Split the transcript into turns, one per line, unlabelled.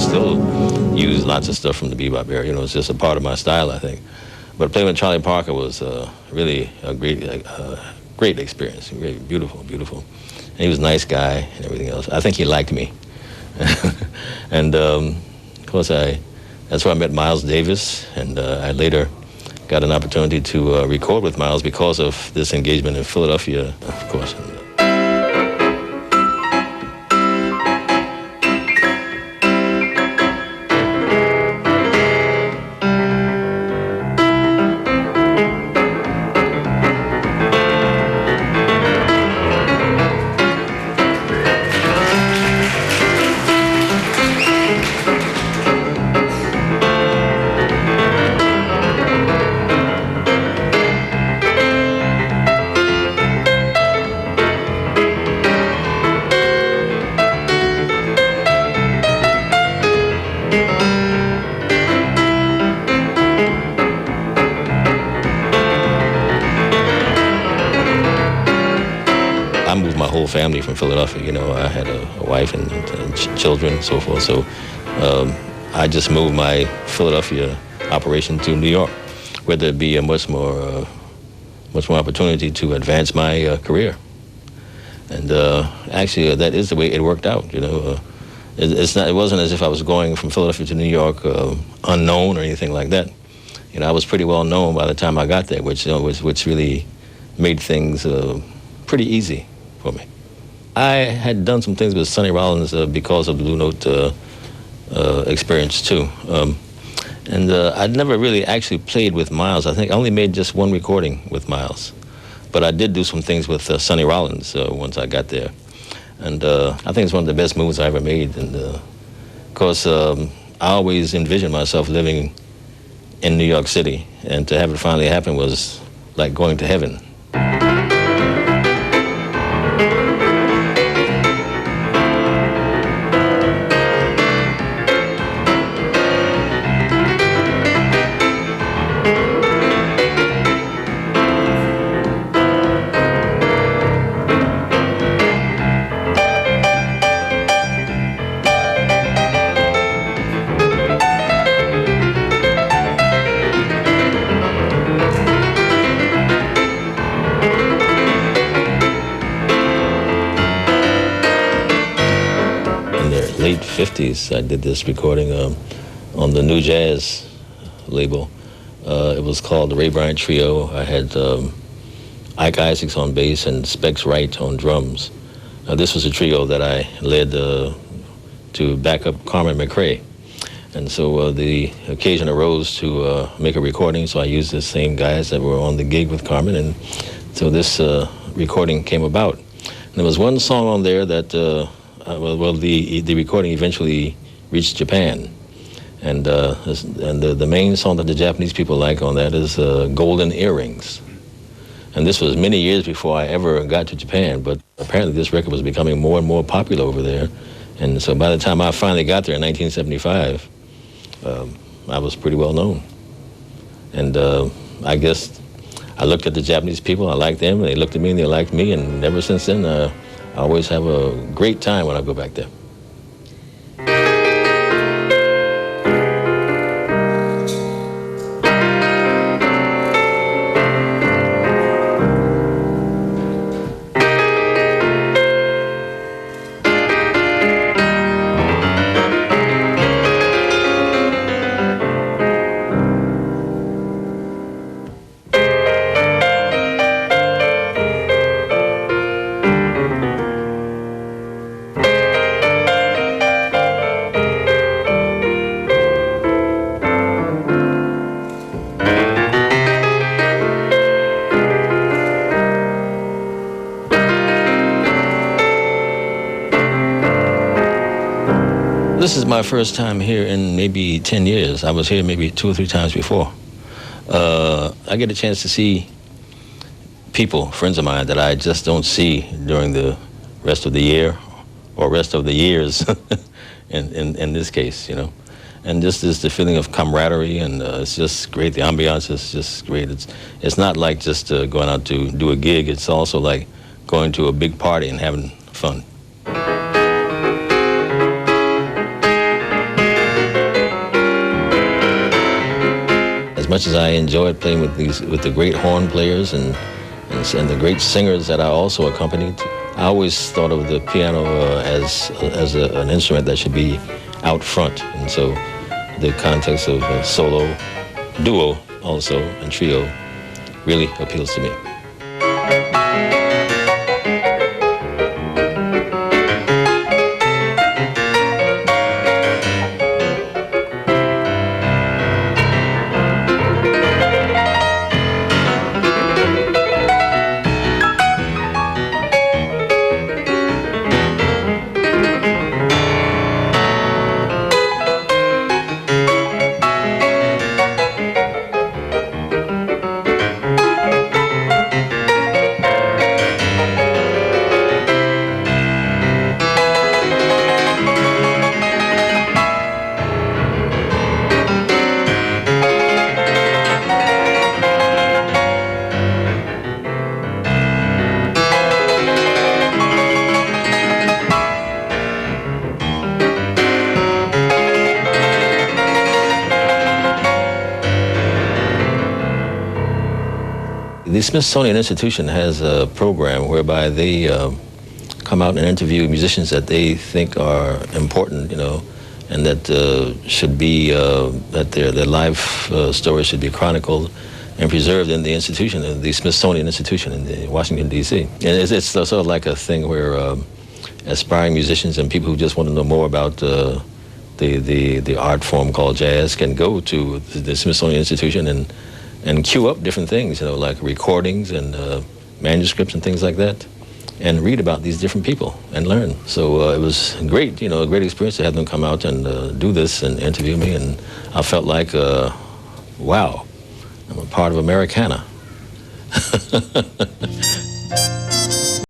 still use lots of stuff from the bebop era. You know, it's just a part of my style, I think. But playing with Charlie Parker was really a great experience. Great, beautiful. And he was a nice guy and everything else. I think he liked me. And of course, that's where I met Miles Davis, and I later got an opportunity to record with Miles because of this engagement in Philadelphia, of course. Family from Philadelphia, you know, I had a wife and children and so forth, so I just moved my Philadelphia operation to New York, where there'd be a much more opportunity to advance my career. And actually, that is the way it worked out, you know. It wasn't as if I was going from Philadelphia to New York unknown or anything like that. You know, I was pretty well known by the time I got there, which really made things pretty easy for me. I had done some things with Sonny Rollins because of the Blue Note experience too. And I'd never really actually played with Miles. I think I only made just one recording with Miles. But I did do some things with Sonny Rollins once I got there. And I think it's one of the best moves I ever made. And of course, I always envisioned myself living in New York City. And to have it finally happen was like going to heaven. Late 50s, I did this recording on the New Jazz label. It was called the Ray Bryant Trio. I had Ike Isaacs on bass and Specs Wright on drums. This was a trio that I led to back up Carmen McRae. And so the occasion arose to make a recording, so I used the same guys that were on the gig with Carmen, and so this recording came about. And there was one song on there that the recording eventually reached Japan, and the main song that the Japanese people like on that is Golden Earrings. And this was many years before I ever got to Japan, but apparently this record was becoming more and more popular over there. And so by the time I finally got there in 1975, I was pretty well known. And I guess I looked at the Japanese people, I liked them, and they looked at me and they liked me, and ever since then, I always have a great time when I go back there. This is my first time here in maybe 10 years. I was here maybe 2 or 3 times before. I get a chance to see people, friends of mine, that I just don't see during the rest of the year or rest of the years in this case, you know. And just this the feeling of camaraderie, and it's just great. The ambiance is just great. It's not like just going out to do a gig. It's also like going to a big party and having fun. as much as I enjoyed playing with the great horn players and the great singers that I also accompanied, I always thought of the piano as an instrument that should be out front. And so the context of solo, duo also, and trio really appeals to me. The Smithsonian Institution has a program whereby they come out and interview musicians that they think are important, and that should be, that their life stories should be chronicled and preserved in the institution, in the Smithsonian Institution in Washington, D.C. And it's sort of like a thing where aspiring musicians and people who just want to know more about the art form called jazz can go to the Smithsonian Institution and queue up different things, like recordings and manuscripts and things like that, and read about these different people and learn. So it was great, a great experience to have them come out and do this and interview me, and I felt like, wow, I'm a part of Americana.